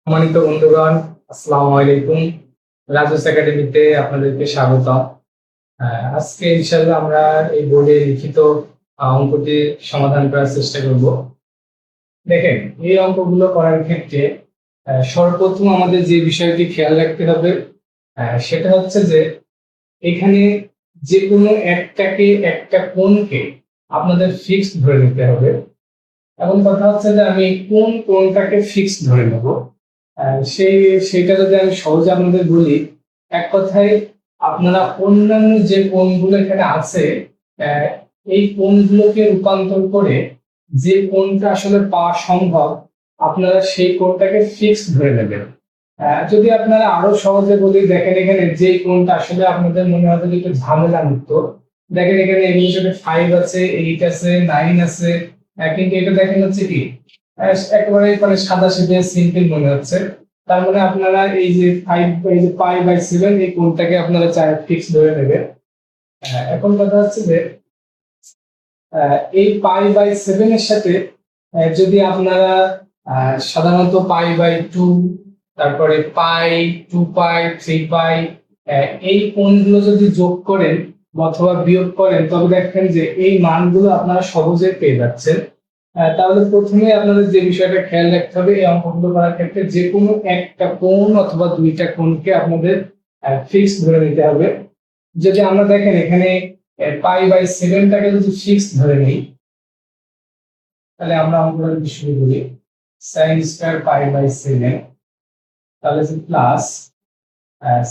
সম্মানিত বন্ধুগণ, আসসালামু আলাইকুম। রাজুস একাডেমিতে আপনাদেরকে স্বাগতম। আজকে ইনশাআল্লাহ আমরা এই বোর্ডে লিখিত অঙ্কটি সমাধান করার চেষ্টা করব। দেখেন, এই অঙ্কগুলো করার ক্ষেত্রে সর্বপ্রথম আমাদের যে বিষয়টি খেয়াল রাখতে হবে সেটা হচ্ছে যে এখানে যে কোনো একটা কোণকে আপনাদের ফিক্সড ধরে নিতে হবে। এখন কথা হচ্ছে যে আমি কোনটাকে ফিক্সড ধরে নেব। সেইটা যদি আমি সহজে আপনাদের বলি, এক কথায় আপনারা অন্যান্য যে কোণগুলো এখানে আছে আহ, এই কোণগুলোকে রূপান্তর করে যে কোণটা আসলে পাওয়া সম্ভব আপনারা সেই কোণটাকে ফিক্সড ধরে নেবেন। যদি আপনারা আরো সহজে বলি, দেখেন এখানে যে কোণটা আসলে আপনাদের মনে হয় যে একটু ঝামেলা মুক্ত, দেখেন এখানে এগুলোর সাথে 5 আছে, 8 আছে, 9 আছে, কিন্তু এটা দেখেন হচ্ছে কি একেবারে মানে সাদা সিধে সিম্পল মনে হচ্ছে। তার মানে আপনারা এই যে 5 এই যে পাই বাই 7 এই কোণটাকে আপনারা চাই ফিক্স ধরে নেবেন। এখন কথা হচ্ছে যে এই পাই বাই 7 এর সাথে যদি আপনারা সাধারণত পাই বাই 2, তারপরে পাই, 2 পাই, 3 পাই, এই কোণগুলো যদি যোগ করেন অথবা বিয়োগ করেন তবে দেখেন যে এই মানগুলো আপনারা সহজে পেয়ে যাচ্ছেন। তাহলে প্রথমে আপনাদের যে বিষয়টা খেয়াল রাখতে হবে এই অঙ্কগুলো করার ক্ষেত্রে যে কোনো একটা কোণ অথবা দুইটা কোণকে আপনাদের ফিক্স ধরে নিতে হবে। যদি আমরা দেখেন এখানে পাই বাই 7টাকে যদি ফিক্স ধরে নিই তাহলে আমরা অঙ্কটা যদি শুরু করি sin স্কয়ার পাই বাই 7, তাহলে যে plus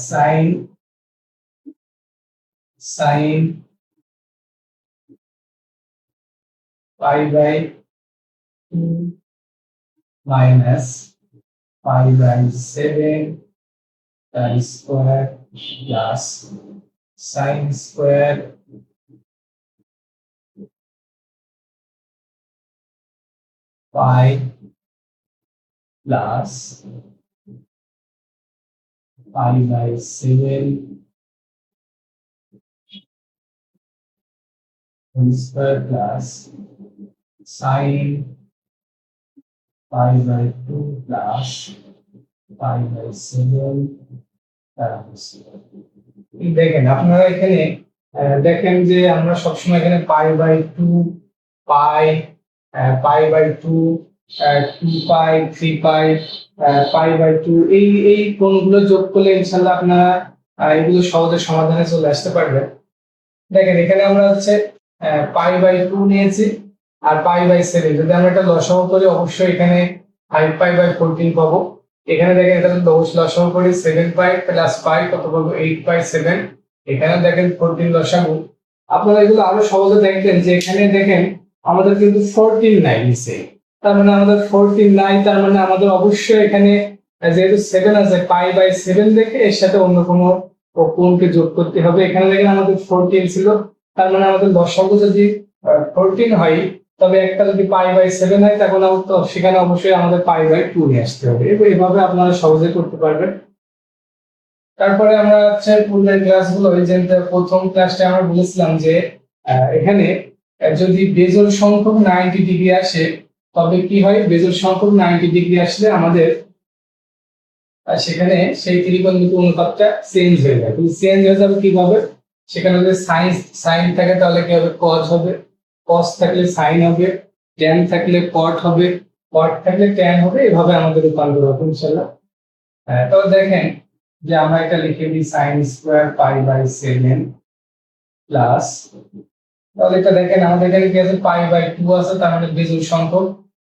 sin sin pi by 2 minus pi by 7 তার square plus sin square pi plus pi by 7 whole square plus sin pi by 2 plus pi by 7 তার স্কয়ার। দেখেন আপনারা এখানে দেখেন যে আমরা সবসময় এখানে pi by 2, pi, pi by 2, 2 pi, 3 pi, pi by 2 এই কোণগুলো যোগ করলে ইনশাআল্লাহ আপনারা এগুলো সহজে সমাধানে চলে আসতে পারবেন। দেখেন এখানে আমরা হচ্ছে পাই বাই 2 নিয়েছি আর পাই বাই 7, যদি আমরা এটা লসাগু করি অবশ্যই এখানে 5 পাই বাই 14 পাবো। এখানে দেখেন এটা যদি লসাগু করি 7 পাই প্লাস পাই কত পাবো 8 পাই 7, এখানে দেখেন 14 লসাগু। আপনারা এগুলো আরো সহজে দেখবেন যে এখানে দেখেন আমাদের কিন্তু 14 নাই নিচে, তার মানে আমাদের 14 নাই, তার মানে আমাদের অবশ্যই এখানে যেহেতু 7 আছে পাই বাই 7 দেখে এর সাথে অন্য কোনো কোণকে যোগ করতে হবে। এখানে দেখেন আমাদের 14 ছিল, তার মানে আমাদের লসাগু যদি 14 হয় তবে একটা যদি পাই বাই 7 হয় তখন সেখানে অবশ্যই আমাদের পাই বাই 2 নিয়ে আসতে হবে। এইভাবে আপনারা সহজে করতে পারবেন। তারপরে আমরা হচ্ছে পূর্বের ক্লাসগুলো যে প্রথম ক্লাসটা আমরা বলেছিলাম যে এখানে যদি বেজোড় সংখ্যক 90 ডিগ্রি আসে তবে কি হয়, বেজোড় সংখ্যক 90 ডিগ্রি আসলে আমাদের সেখানে সেই ত্রিকোণমিতি অনুপাতটা চেঞ্জ হয়ে যায়। চেঞ্জ হয়ে যাবে কিভাবে, সেখানে যদি সাইন সাইন থাকে তাহলে কি হবে কজ হবে, কজ থাকলে সাইন হবে, ট্যান থাকলে কট হবে, কট থাকলে ট্যান হবে, এভাবে আমাদের রূপান্তর হবে ইনশাআল্লাহ। তবে দেখেন যে আমরা এটা লিখে দিই sine square pi by 7 plus, তাহলে এটা দেখেন আমাদের এখানে কি আছে পাই বাই 2 আছে, তার মানে বেজোড় সংখ্যক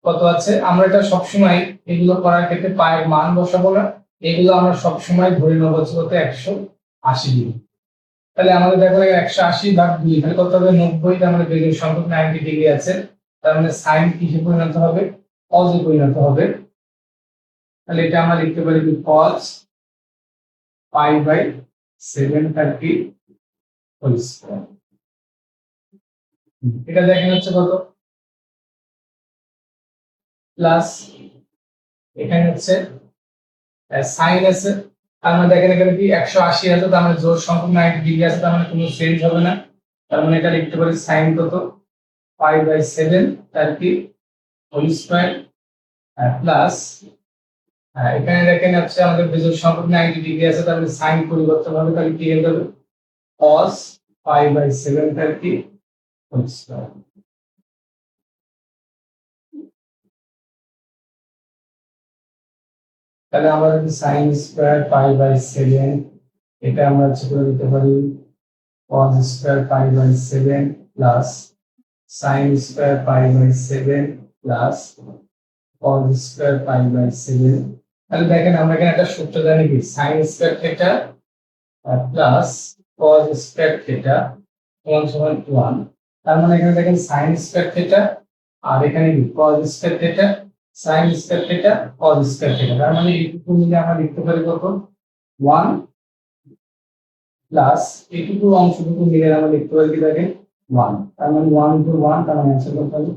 কত আছে। আমরা এটা সবসময় এগুলো করার ক্ষেত্রে পায়ের মান বসাবো না, এগুলো আমরা সবসময় ধরে নেব হচ্ছে কত 180 ডিগ্রি। তাহলে আমাদের দেখো 180 ভাগ 2 তাহলে কত হবে 90, তার মানে বেজোড় সংখ্যক 90 ডিগ্রি আছে, তার মানে সাইন কিসে পরিণত হবে, কজে পরিণত হবে। তাহলে এটা আমরা লিখতে পারি কি cos pi by 730 whole square. এটা দেখেন হচ্ছে কত প্লাস এখানে হচ্ছে সাইন আছে, তার মানে দেখেন এখানে কি 180 আছে, তার মানে জোড় সংখ্যক 90 ডিগ্রি আছে, তার মানে কোনো চেঞ্জ হবে না। তার মানে এটা লিখতে পারি সাইন কত পাই বাই 7 তার কি হোল স্কয়ার প্লাস এখানে দেখেন হচ্ছে আমাদের বিজোড় সংখ্যক 90 ডিগ্রি আছে, তাহলে সাইন পরিবর্তন হবে, তাহলে কি হয়ে যাবে cos pi by 730 whole square. তাহলে আমরা যদি সাইন স্কয়ার পাই বাই 7 এটা আমরা হচ্ছে করে দিতে পারি cos square pi by 7 plus sin square pi by 7 plus cos square pi by 7। তাহলে দেখেন আমরা এখানে একটা সূত্র জানি কি sin square theta plus cos square theta সমান সমান 1। তার মানে এখানে দেখেন sin স্কয়ার থিটা আর এখানে কি cos square theta, sin square theta cos square theta, তার মানে এইটুকু মিলে আমরা লিখতে পারি কত 1 প্লাস এইটুকু অংশটুকু মিলে আমরা লিখতে পারি কি দেখেন 1, তার মানে 1 into 1, তার মানে অ্যান্সার কত হবে